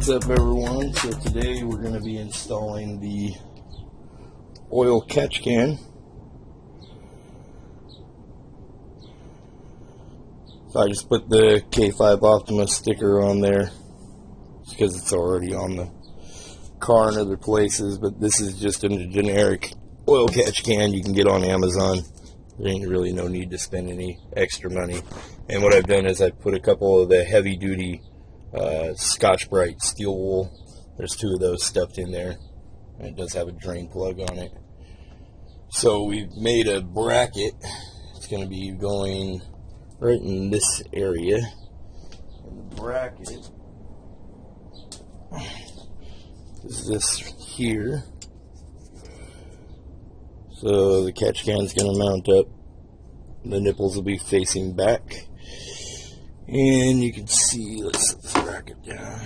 What's up, everyone? So today we're going to be installing the oil catch can. So I just put the K5 Optima sticker on there because it's already on the car and other places, but this is just a generic oil catch can you can get on Amazon. There ain't really no need to spend any extra money. And what I've done is I put a couple of the heavy duty Scotch-Brite steel wool. There's 2 of those stuffed in there, and it does have a drain plug on it. So we've made a bracket. It's going to be going right in this area. And the bracket is this here. So the catch can is going to mount up. The nipples will be facing back. And you can see, let's set this bracket down.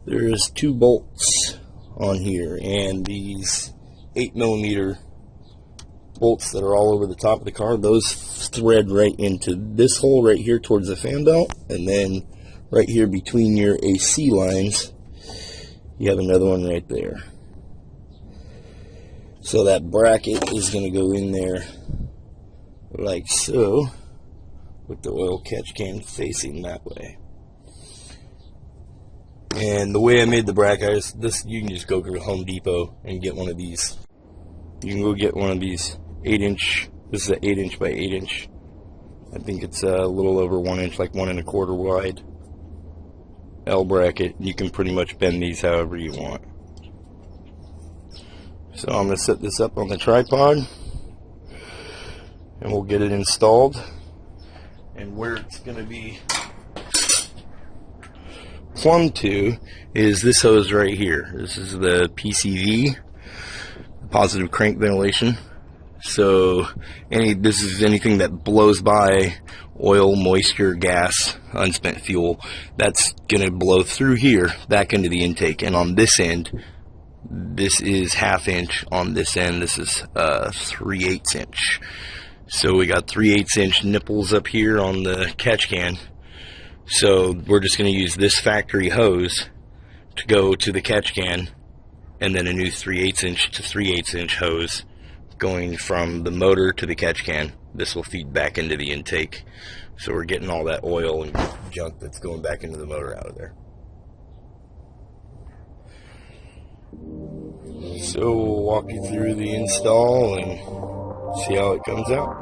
There's 2 bolts on here, and these 8mm bolts that are all over the top of the car, those thread right into this hole right here towards the fan belt, and then right here between your AC lines, you have another one right there. So that bracket is going to go in there like so, with the oil catch can facing that way. And the way I made the bracket is this. You can just go to Home Depot and get one of these. You can go get one of these 8-inch. This is an 8-inch by 8-inch. I think it's a little over 1 inch, like 1 1/4 wide L bracket. You can pretty much bend these however you want. So I'm going to set this up on the tripod, and we'll get it installed. And where it's going to be plumbed to is this hose right here. This is the PCV, positive crank ventilation. So this is anything that blows by, oil, moisture, gas, unspent fuel, that's going to blow through here back into the intake. And on this end, this is 1/2 inch. On this end, this is 3/8 inch. So we got 3/8 inch nipples up here on the catch can. So we're just going to use this factory hose to go to the catch can, and then a new 3/8 inch to 3/8 inch hose going from the motor to the catch can. This will feed back into the intake. So we're getting all that oil and junk that's going back into the motor out of there. So we'll walk you through the install and see how it comes out.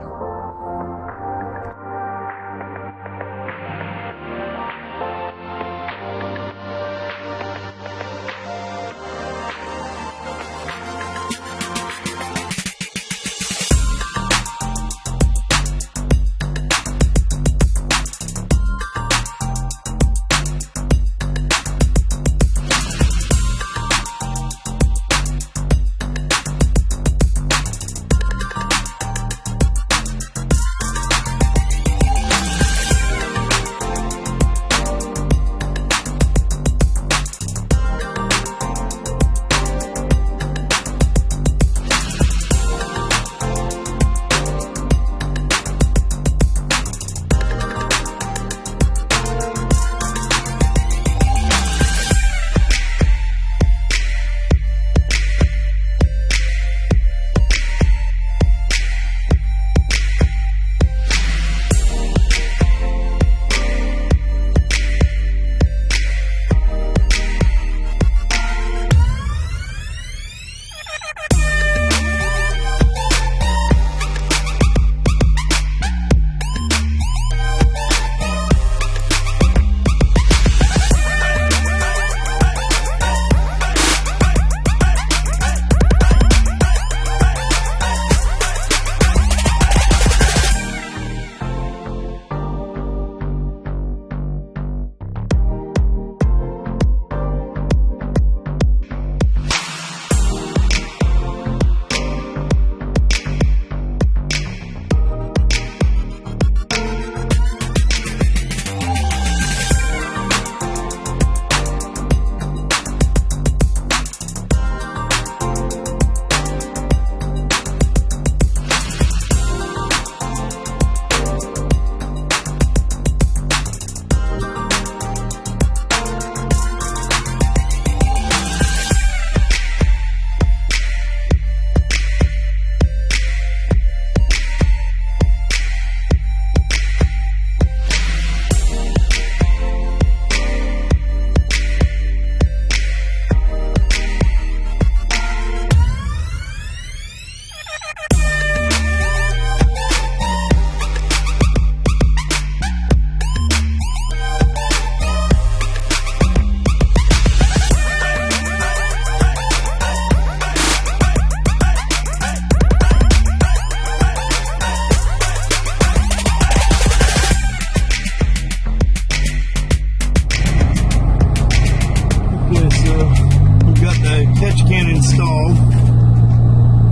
can installed.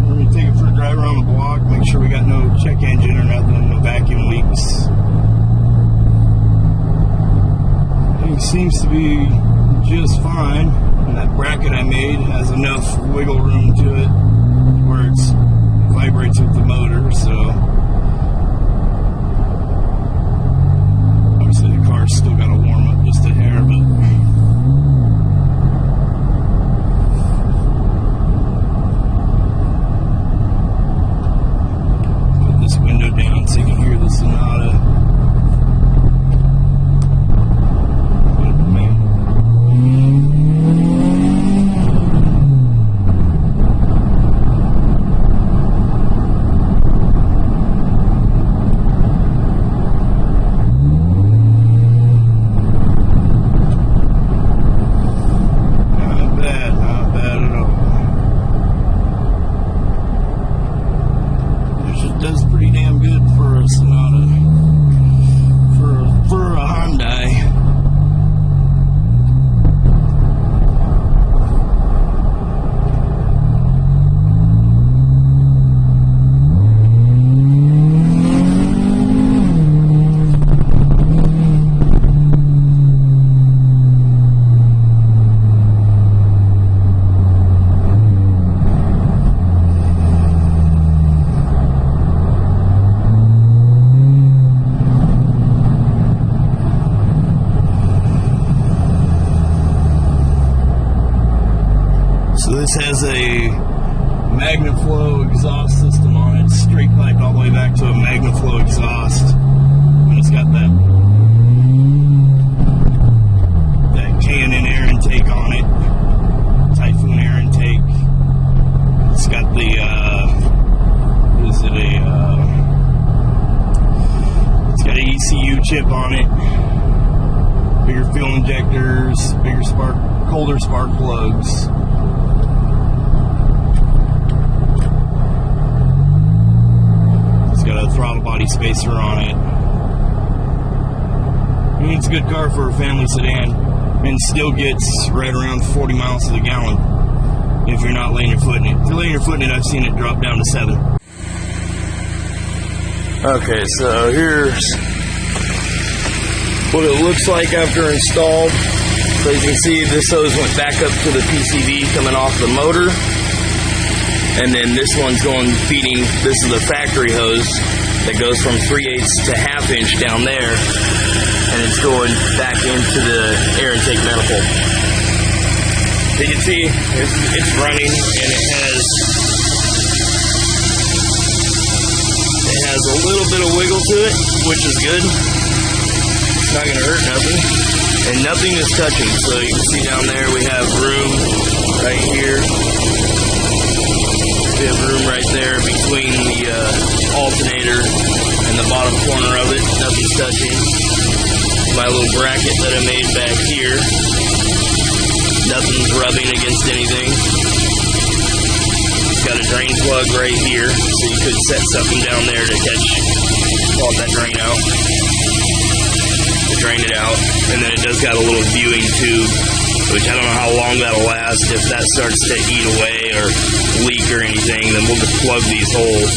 We're going to take it for a drive around the block, make sure we got no check engine or nothing, no vacuum leaks. It seems to be just fine, and that bracket I made has enough wiggle room to it where it vibrates with the motor, so obviously the car's still got to warm up just a hair, but put this window down so you can hear the Sonata. Does pretty damn good for a Sonata, for a Hyundai. So this has a MagnaFlow exhaust system on it, straight piped all the way back to a MagnaFlow exhaust. And it's got that K&N air intake on it, Typhoon air intake. It's got the, it's got an ECU chip on it, bigger fuel injectors, bigger colder spark plugs. Got a throttle body spacer on it. I mean, it's a good car for a family sedan, and still gets right around 40 miles to the gallon if you're not laying your foot in it. If you're laying your foot in it, I've seen it drop down to 7. Okay, so here's what it looks like after installed. So you can see this hose went back up to the PCV coming off the motor. And then this one's going feeding, this is the factory hose that goes from 3/8 to 1/2 inch down there, and it's going back into the air intake manifold. You can see it's running, and it has a little bit of wiggle to it, which is good. It's not going to hurt nothing, and nothing is touching. So you can see down there we have room right here. We have room right there between the alternator and the bottom corner of it. Nothing's touching. My little bracket that I made back here. Nothing's rubbing against anything. It's got a drain plug right here, so you could set something down there to pull that drain out. To drain it out. And then it does got a little viewing tube, which I don't know how long that'll last. If that starts to eat away or leak or anything, then we'll just plug these holes.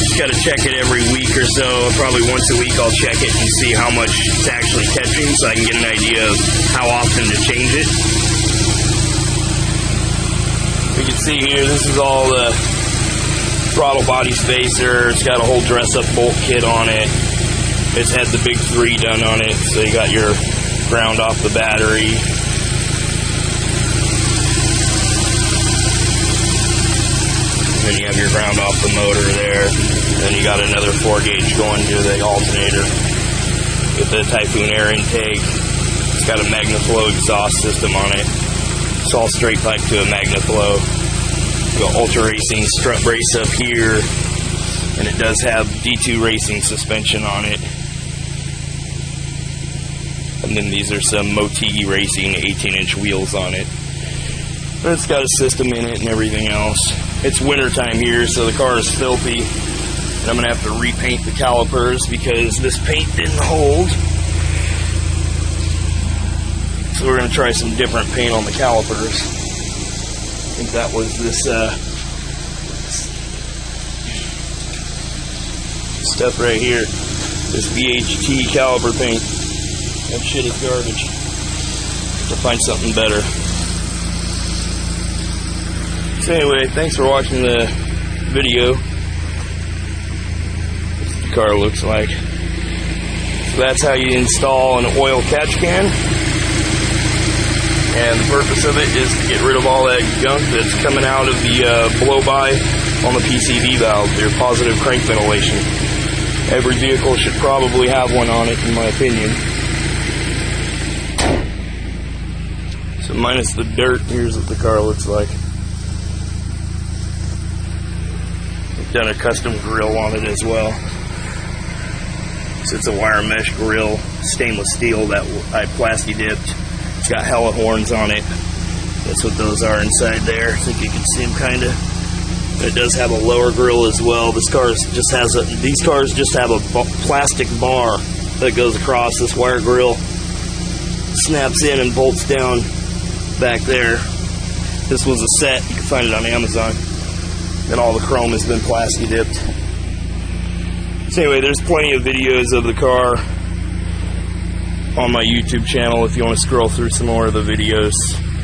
Just got to check it every week or so. Probably once a week I'll check it and see how much it's actually catching, so I can get an idea of how often to change it. You can see here, this is all the throttle body spacer. It's got a whole dress-up bolt kit on it. It's had the big 3 done on it, so you got your ground off the battery. Then you have your ground off the motor there. Then you got another 4-gauge going to the alternator. Get the Typhoon air intake. It's got a MagnaFlow exhaust system on it. It's all straight pipe to a MagnaFlow. Got Ultra Racing strut brace up here, and it does have D2 Racing suspension on it. And then these are some Motegi Racing 18-inch wheels on it. But it's got a system in it and everything else. It's winter time here, so the car is filthy. And I'm going to have to repaint the calipers because this paint didn't hold. So we're going to try some different paint on the calipers. think that was this stuff right here. This VHT caliper paint. That shit is garbage. To find something better. So anyway, thanks for watching the video. This car looks like. So that's how you install an oil catch can. And the purpose of it is to get rid of all that gunk that's coming out of the blow-by on the PCV valve, your positive crank ventilation. Every vehicle should probably have one on it, in my opinion. So minus the dirt, here's what the car looks like. I've done a custom grill on it as well. So it's a wire mesh grill, stainless steel that I plasti dipped. It's got hella horns on it. That's what those are inside there. I think you can see them kind of. But it does have a lower grill as well. These cars just have a plastic bar that goes across this wire grill. Snaps in and bolts down back there. This was a set. You can find it on Amazon. And all the chrome has been plasti dipped. So anyway, there's plenty of videos of the car on my YouTube channel if you want to scroll through some more of the videos.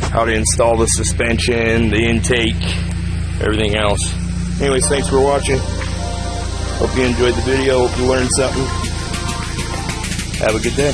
How to install the suspension, the intake, everything else. Anyways, thanks for watching. Hope you enjoyed the video. Hope you learned something. Have a good day.